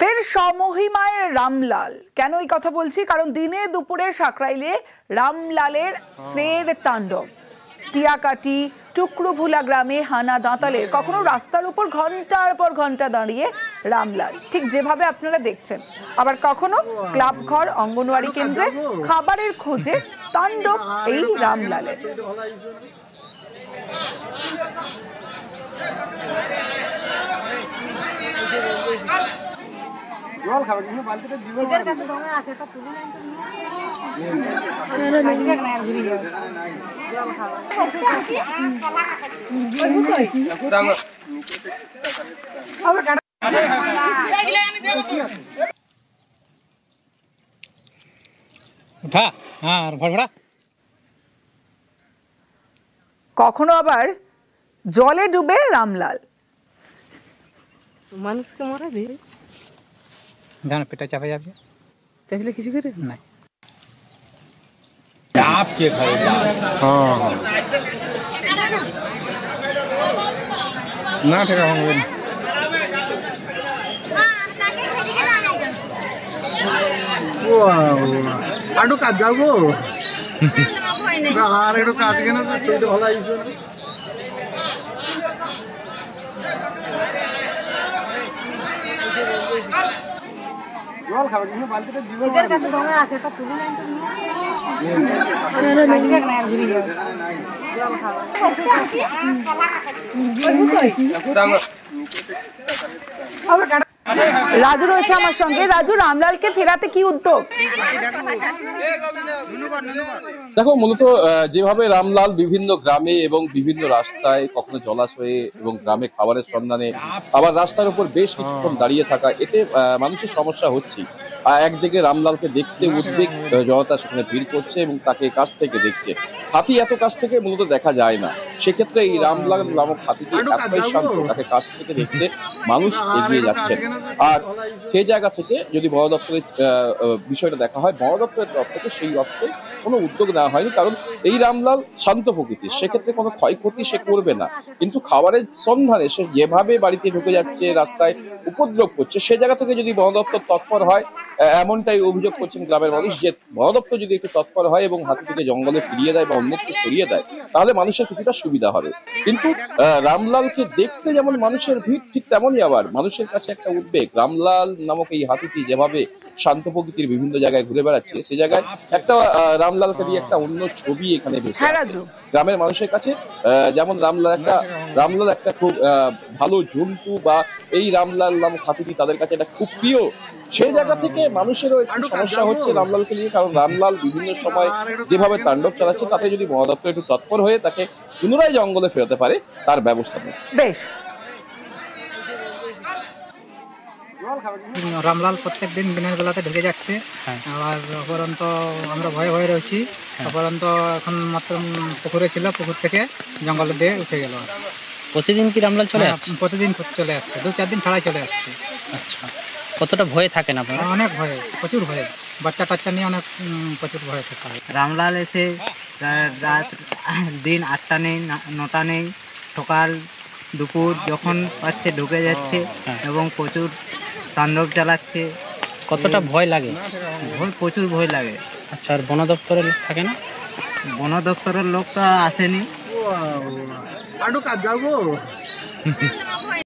ফের সমহিমায় রামলাল। কেন এই কথা বলছি? কারণ দিনে দুপুরে সাকরাইলে রামলালের ফের তাণ্ডব। টিয়াকাটি টুকরুভুলা গ্রামে হানা দাঁতালের, কখনো রাস্তার উপর ঘন্টার পর ঘন্টা দাঁড়িয়ে রামলাল, ঠিক যেভাবে আপনারা দেখছেন। আবার কখনো ক্লাব ঘর, অঙ্গনওয়াড়ি কেন্দ্রে খাবারের খোঁজে তাণ্ডব এই রামলালের। কখনো আবার জলে ডুবে রামলাল। মানুষকে মরে দিই জানো পেটা চাপে যাবে, চাইলে কিছু করে না চাপ কে খায়। না ঠিক আছে আরো কাজ যাবো আর একটু কাজ কেন ছবিটা ভালো আইসো না। জল খাবে কিন্তু বালতিতে জীবন এর কাছে সময় আছে তা তুলে নেন তো রাজু রয়েছে আমার সঙ্গে। রাজু, রামলালকে ফেরাতে কি উদ্যোগ? দেখো, মূলত যেভাবে রামলাল বিভিন্ন গ্রামে এবং বিভিন্ন রাস্তায়, কখনো জলাশয়ে এবং গ্রামে খাবারের সন্ধানে, আবার রাস্তার উপর বেশ কিছুক্ষণ দাঁড়িয়ে থাকা, এতে মানুষের সমস্যা হচ্ছে। একদিকে রামলালকে দেখতে উদ্বেগ, জনতা সেখানে ভিড় করছে এবং তাকে কাছ থেকে দেখছে। হাতি এত কাছ থেকে মূলত দেখা যায় না, সেক্ষেত্রে এই রামলাল নামক হাতিটি এতটাই শান্ত, তাকে কাছ থেকে দেখতে মানুষ এগিয়ে যাচ্ছেন। আর সেই জায়গা থেকে যদি বন দপ্তরের বিষয়টা দেখা হয়, বন দপ্তরের তরফ থেকে সেই অর্থে কোনো উদ্যোগ নেওয়া হয়নি। কারণ এই রামলাল শান্ত প্রকৃতির, সেক্ষেত্রে কোনো ক্ষয়ক্ষতি সে করবে না। কিন্তু খাবারের সন্ধানে সে যেভাবে বাড়িতে ঢুকে যাচ্ছে, রাস্তায় উপদ্রব করছে, সে জায়গা থেকে যদি বন দপ্তর তৎপর হয়, এমনটাই অভিযোগ করছেন গ্রামের মানুষ, যে বন দপ্তর যদি একটু তৎপর হয় এবং হাতিটিকে জঙ্গলে ফিরিয়ে দেয় বা অন্যত্র সরিয়ে দেয়, তাহলে মানুষের কিছুটা সুবিধা হবে। কিন্তু রামলালকে দেখতে যেমন মানুষের ভিড়, ঠিক তেমনই আবার মানুষের কাছে একটা উদ্বেগ। রামলাল নামক এই হাতিটি যেভাবে শান্ত প্রকৃতির বিভিন্ন জায়গায় ঘুরে বেড়াচ্ছে, সে জায়গায় একটা রামলালকে দিয়ে একটা অন্য ছবি এখানে ভেসে আসছে গ্রামের মানুষের কাছে। যেমন রামলাল একটা খুব ভালো জন্তু, বা এই রামলাল নামক হাতিটি তাদের কাছে এটা খুব প্রিয়। সেই জায়গা থেকে মানুষেরও একটু সমস্যা হচ্ছে রামলালকে নিয়ে। কারণ রামলাল বিভিন্ন সময় যেভাবে তাণ্ডব চালাচ্ছে, তাতে যদি বন দপ্তর একটু তৎপর হয়ে তাকে পুনরায় জঙ্গলে ফেরাতে পারে, তার ব্যবস্থা নেই। বেশ, রামলাল প্রত্যেকদিন দিনের বেলাতে ঢুকে যাচ্ছে, আবার অপরন্ত আমরা ভয়ে ভয়ে রয়েছি। অপরন্ত এখন মাত্র পুকুরে ছিল, পুকুর থেকে জঙ্গলে দিয়ে উঠে গেল। প্রতিদিন কি রামলাল চলে আসছে? প্রতিদিন চলে আসছে, 2-4 দিন ছাড়াই চলে আসছে। আচ্ছা, কতটা ভয়ে থাকেন আপনারা? অনেক ভয়ে, প্রচুর ভয়ে, বাচ্চা টাচ্চা নিয়ে অনেক প্রচুর ভয়ে থাকে। রামলাল এসে রাত দিন 8টা নেই, 9টা নেই, সকাল দুপুর যখন পাচ্ছে ঢুকে যাচ্ছে এবং প্রচুর তাণ্ডব চালাচ্ছে। কতটা ভয় লাগে? প্রচুর ভয় লাগে। আচ্ছা, আর বন দপ্তরের লোক থাকে না? বন দপ্তরের লোক তো আসেনি। আরো কাজ যাবো